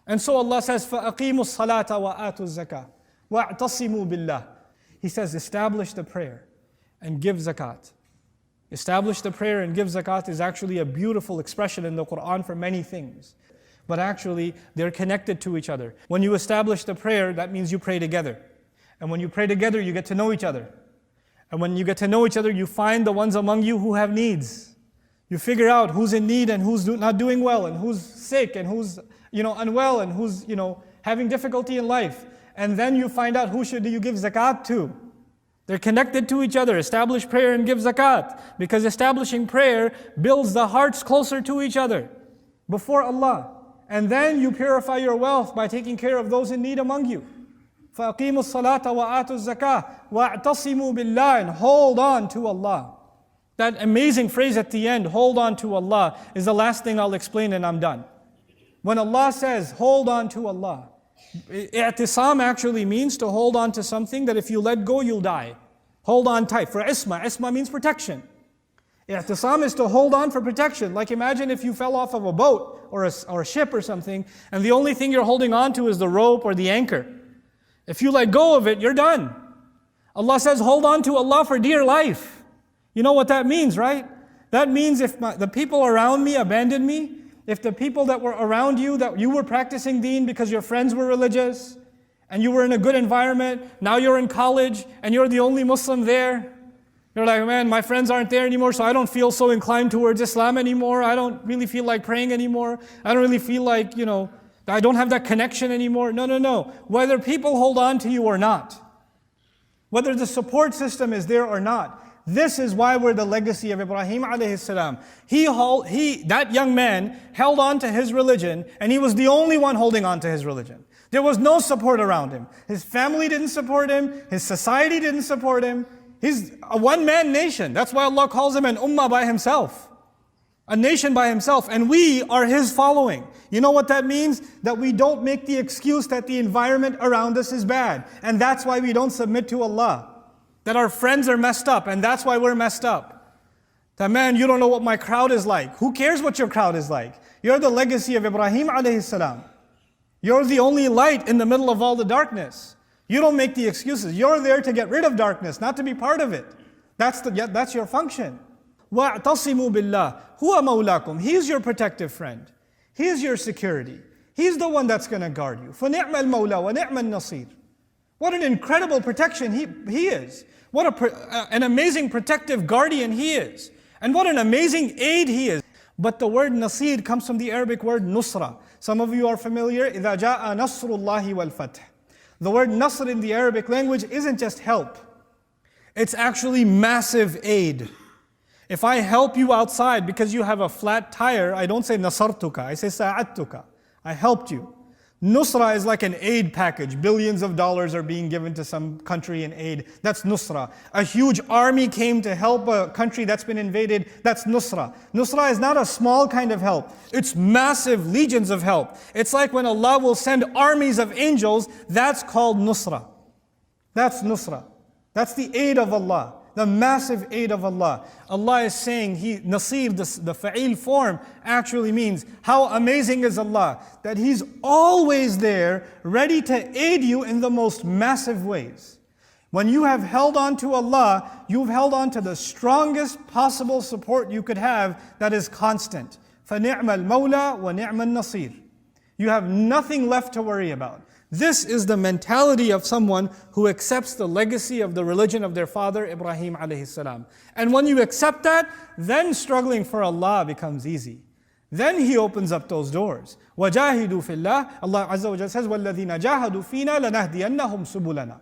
And so Allah says, فَأَقِيمُوا الصَّلَاةَ وَآتُوا الزَّكَاةَ وَاعْتَصِمُوا بِاللَّهِ. He says, establish the prayer and give zakat. Establish the prayer and give zakat is actually a beautiful expression in the Quran for many things. But actually, they're connected to each other. When you establish the prayer, that means you pray together. And when you pray together, you get to know each other. And when you get to know each other, you find the ones among you who have needs. You figure out who's in need and who's not doing well, and who's sick and who's unwell, and who's having difficulty in life. And then you find out who should you give zakat to. They're connected to each other. Establish prayer and give zakat. Because establishing prayer builds the hearts closer to each other before Allah. And then you purify your wealth by taking care of those in need among you. فَأَقِيمُوا الصَّلَاةَ وَآتُوا الزَّكَاةَ وَاعْتَصِمُوا بِاللَّهِ. And hold on to Allah. That amazing phrase at the end, hold on to Allah, is the last thing I'll explain and I'm done. When Allah says, hold on to Allah, i'tisam actually means to hold on to something that if you let go, you'll die. Hold on tight. For isma means protection. I'tisam is to hold on for protection. Like imagine if you fell off of a boat or a ship or something, and the only thing you're holding on to is the rope or the anchor. If you let go of it, you're done. Allah says, hold on to Allah for dear life. You know what that means, right? That means if the people around me abandon me, if the people that were around you, that you were practicing deen because your friends were religious, and you were in a good environment, now you're in college, and you're the only Muslim there, you're like, man, my friends aren't there anymore, so I don't feel so inclined towards Islam anymore, I don't really feel like praying anymore, I don't really feel like, I don't have that connection anymore. No. Whether people hold on to you or not, whether the support system is there or not, this is why we're the legacy of Ibrahim alayhi salam. That young man held on to his religion, and he was the only one holding on to his religion. There was no support around him. His family didn't support him. His society didn't support him. He's a one-man nation. That's why Allah calls him an ummah by himself. A nation by himself. And we are his following. You know what that means? That we don't make the excuse that the environment around us is bad. And that's why we don't submit to Allah. That our friends are messed up, and that's why we're messed up. That man, you don't know what my crowd is like. Who cares what your crowd is like? You're the legacy of Ibrahim alayhi salam. You're the only light in the middle of all the darkness. You don't make the excuses. You're there to get rid of darkness, not to be part of it. That's your function. وَاعْتَصِمُوا بِاللَّهِ هُوَ مَوْلَاكُمْ. He's your protective friend. He's your security. He's the one that's going to guard you. فَنِعْمَ الْمَوْلَى وَنِعْمَ النَّصِيرُ. What an incredible protection he is. What an amazing protective guardian he is. And what an amazing aid he is. But the word nasir comes from the Arabic word nusra. Some of you are familiar. إِذَا جَاءَ نَصْرُ اللَّهِ وَالْفَتْحِ. The word nasr in the Arabic language isn't just help. It's actually massive aid. If I help you outside because you have a flat tire, I don't say nasartuka, I say sa'adtuka. I helped you. Nusra is like an aid package. Billions of dollars are being given to some country in aid. That's nusra. A huge army came to help a country that's been invaded. That's nusra. Nusra is not a small kind of help. It's massive legions of help. It's like when Allah will send armies of angels, that's called nusra. That's nusra. That's the aid of Allah. The massive aid of Allah. Allah is saying, Nasir, the fa'il form actually means, how amazing is Allah, that He's always there, ready to aid you in the most massive ways. When you have held on to Allah, you've held on to the strongest possible support you could have that is constant. فَنِعْمَ الْمَوْلَى وَنِعْمَ النَّصِيرُ. You have nothing left to worry about. This is the mentality of someone who accepts the legacy of the religion of their father, Ibrahim alayhi salam. And when you accept that, then struggling for Allah becomes easy. Then He opens up those doors. وَجَاهِدُوا فِي اللَّهِ. Allah Azza wa Jalla says, وَالَّذِينَ جَاهَدُوا فِينَا لَنَهْدِيَنَّهُمْ سُبُلَنَا.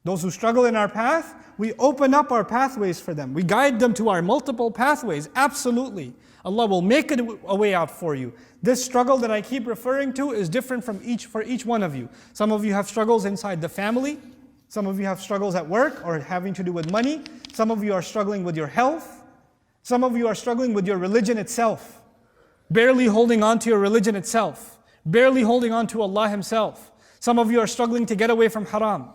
Those who struggle in our path, we open up our pathways for them. We guide them to our multiple pathways, absolutely. Allah will make a way out for you. This struggle that I keep referring to is different for each one of you. Some of you have struggles inside the family. Some of you have struggles at work or having to do with money. Some of you are struggling with your health. Some of you are struggling with your religion itself. Barely holding on to your religion itself. Barely holding on to Allah Himself. Some of you are struggling to get away from haram.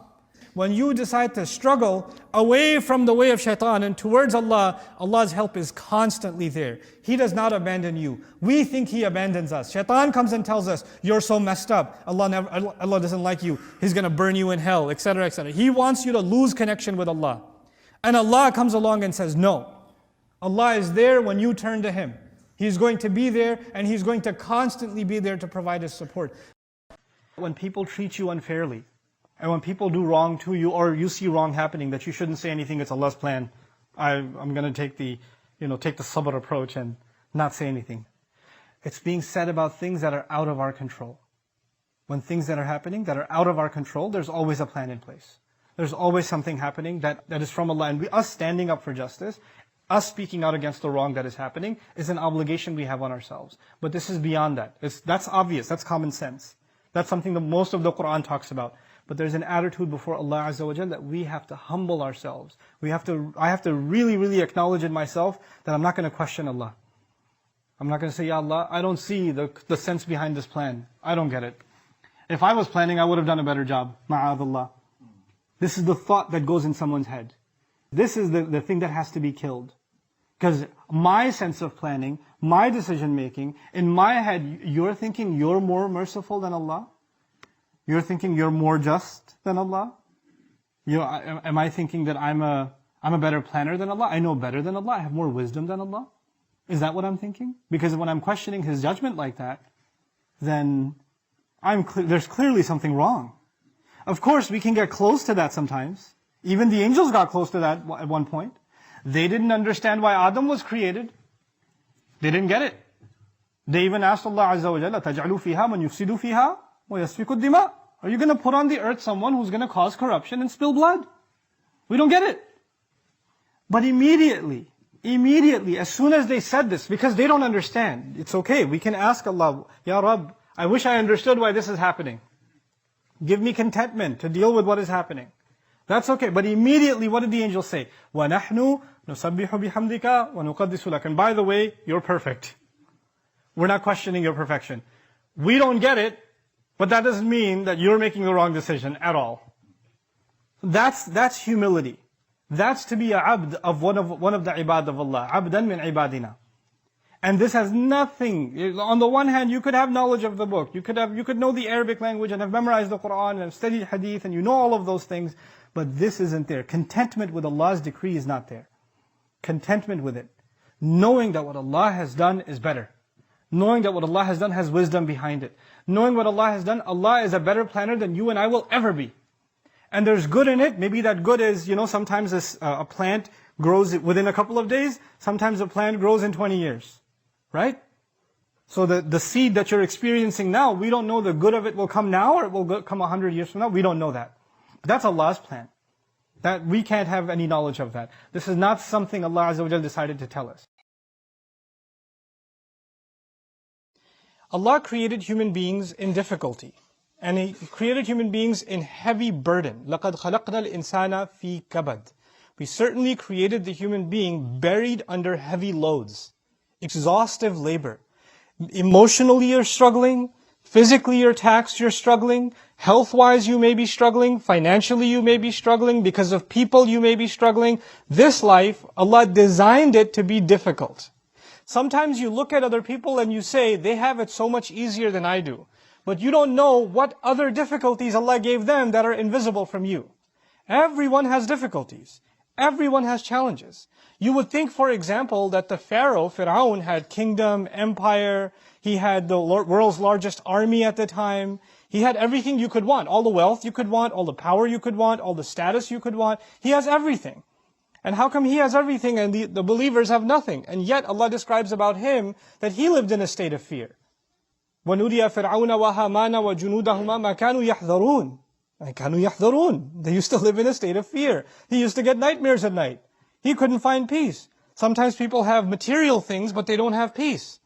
When you decide to struggle away from the way of shaitan and towards Allah, Allah's help is constantly there. He does not abandon you. We think He abandons us. Shaitan comes and tells us, you're so messed up. Allah doesn't like you. He's going to burn you in hell, etc., etc. He wants you to lose connection with Allah. And Allah comes along and says, no. Allah is there when you turn to Him. He's going to be there, and He's going to constantly be there to provide His support. When people treat you unfairly, and when people do wrong to you, or you see wrong happening, that you shouldn't say anything, it's Allah's plan. I'm going to take the sabr approach and not say anything. It's being said about things that are out of our control. When things that are happening that are out of our control, there's always a plan in place. There's always something happening that is from Allah. And us standing up for justice, us speaking out against the wrong that is happening, is an obligation we have on ourselves. But this is beyond that. That's obvious, that's common sense. That's something that most of the Quran talks about. But there's an attitude before Allah Azza wa Jal that we have to humble ourselves. I have to really, really acknowledge in myself that I'm not going to question Allah. I'm not going to say, Ya Allah, I don't see the sense behind this plan. I don't get it. If I was planning, I would have done a better job. Ma'adallah. This is the thought that goes in someone's head. This is the thing that has to be killed. Because my sense of planning, my decision making, in my head, you're thinking you're more merciful than Allah? You're thinking you're more just than Allah? Am I thinking that I'm a better planner than Allah? I know better than Allah? I have more wisdom than Allah? Is that what I'm thinking? Because when I'm questioning His judgment like that, then there's clearly something wrong. Of course, we can get close to that sometimes. Even the angels got close to that at one point. They didn't understand why Adam was created. They didn't get it. They even asked Allah Azza wa Jalla, تَجْعَلُوا فِيهَا مَنْ يُفْسِدُ فِيهَا وَيَسْفِكُ الدِّمَاءِ. Are you going to put on the earth someone who's going to cause corruption and spill blood? We don't get it. But immediately, as soon as they said this, because they don't understand, it's okay. We can ask Allah, Ya Rabb, I wish I understood why this is happening. Give me contentment to deal with what is happening. That's okay. But immediately, what did the angel say? وَنَحْنُ نُسَبِّحُ بِحَمْدِكَ وَنُقَدِّسُ لَكَ. And by the way, you're perfect. We're not questioning your perfection. We don't get it, but that doesn't mean that you're making the wrong decision at all. That's humility. That's to be a abd of one of the ibad of Allah. Abdan min ibadina. And this has nothing. On the one hand, you could have knowledge of the book. You could know the Arabic language and have memorized the Quran and have studied hadith and you know all of those things. But this isn't there. Contentment with Allah's decree is not there. Contentment with it. Knowing that what Allah has done is better. Knowing that what Allah has done has wisdom behind it. Knowing what Allah has done, Allah is a better planner than you and I will ever be. And there's good in it. Maybe that good is, sometimes a plant grows within a couple of days. Sometimes a plant grows in 20 years. Right? So the seed that you're experiencing now, we don't know the good of it will come now or it will come 100 years from now. We don't know that. That's Allah's plan. That we can't have any knowledge of that. This is not something Allah Azza wa Jal decided to tell us. Allah created human beings in difficulty. And He created human beings in heavy burden. لَقَدْ خَلَقْنَا الْإِنسَانَ فِي كَبَدٍ. We certainly created the human being buried under heavy loads. Exhaustive labor. Emotionally you're struggling. Physically you're taxed, you're struggling. Health-wise you may be struggling. Financially you may be struggling. Because of people you may be struggling. This life, Allah designed it to be difficult. Sometimes you look at other people and you say, they have it so much easier than I do. But you don't know what other difficulties Allah gave them that are invisible from you. Everyone has difficulties. Everyone has challenges. You would think, for example, that the Pharaoh, Fir'aun, had kingdom, empire. He had the world's largest army at the time. He had everything you could want. All the wealth you could want, all the power you could want, all the status you could want. He has everything. And how come he has everything and the believers have nothing? And yet Allah describes about him that he lived in a state of fear. وَنُرِيَ فِرْعَوْنَ وَهَامَانَ وَجُنُودَهُمَا مَا كَانُوا يَحْذَرُونَ. They used to live in a state of fear. He used to get nightmares at night. He couldn't find peace. Sometimes people have material things, but they don't have peace.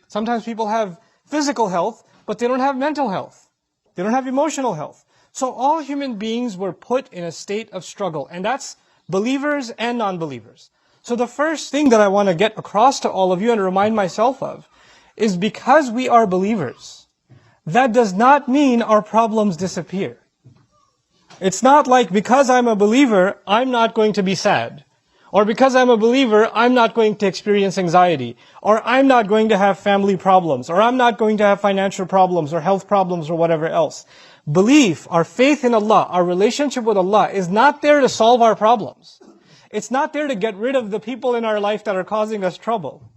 Sometimes people have physical health, but they don't have mental health. They don't have emotional health. So all human beings were put in a state of struggle. And that's believers and non-believers. So the first thing that I want to get across to all of you and remind myself of is because we are believers, that does not mean our problems disappear. It's not like because I'm a believer, I'm not going to be sad. Or because I'm a believer, I'm not going to experience anxiety. Or I'm not going to have family problems. Or I'm not going to have financial problems or health problems or whatever else. Belief, our faith in Allah, our relationship with Allah is not there to solve our problems. It's not there to get rid of the people in our life that are causing us trouble.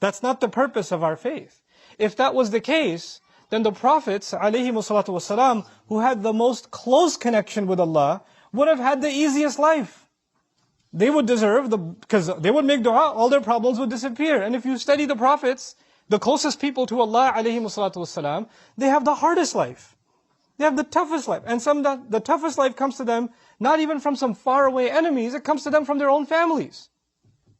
That's not the purpose of our faith. If that was the case, then the prophets, ﷺ, who had the most close connection with Allah, would have had the easiest life. They would deserve, because they would make dua, all their problems would disappear. And if you study the prophets, the closest people to Allah, ﷺ, they have the hardest life. They have the toughest life. And the toughest life comes to them, not even from some faraway enemies, it comes to them from their own families.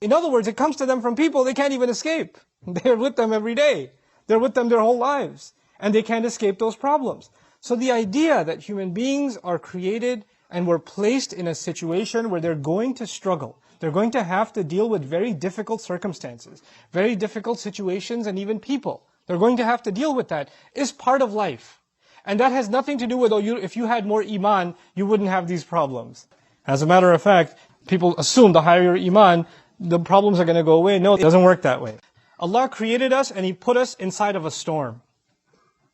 In other words, it comes to them from people they can't even escape. They're with them every day. They're with them their whole lives. And they can't escape those problems. So the idea that human beings are created and were placed in a situation where they're going to struggle, they're going to have to deal with very difficult circumstances, very difficult situations, and even people. They're going to have to deal with that, is part of life. And that has nothing to do with, if you had more iman, you wouldn't have these problems. As a matter of fact, people assume the higher your iman, the problems are going to go away. No, it doesn't work that way. Allah created us and He put us inside of a storm.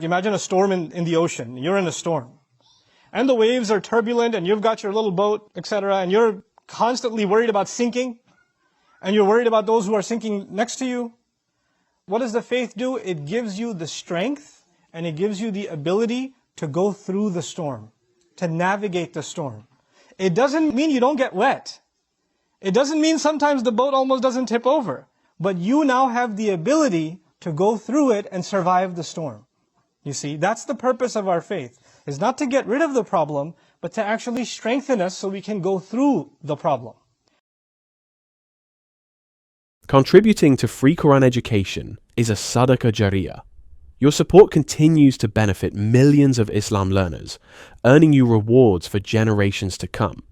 Imagine a storm in the ocean. You're in a storm. And the waves are turbulent and you've got your little boat, etc. And you're constantly worried about sinking. And you're worried about those who are sinking next to you. What does the faith do? It gives you the strength and it gives you the ability to go through the storm, to navigate the storm. It doesn't mean you don't get wet. It doesn't mean sometimes the boat almost doesn't tip over. But you now have the ability to go through it and survive the storm. You see, that's the purpose of our faith, is not to get rid of the problem, but to actually strengthen us so we can go through the problem. Contributing to Free Quran Education is a sadaqah jariyah. Your support continues to benefit millions of Islam learners, earning you rewards for generations to come.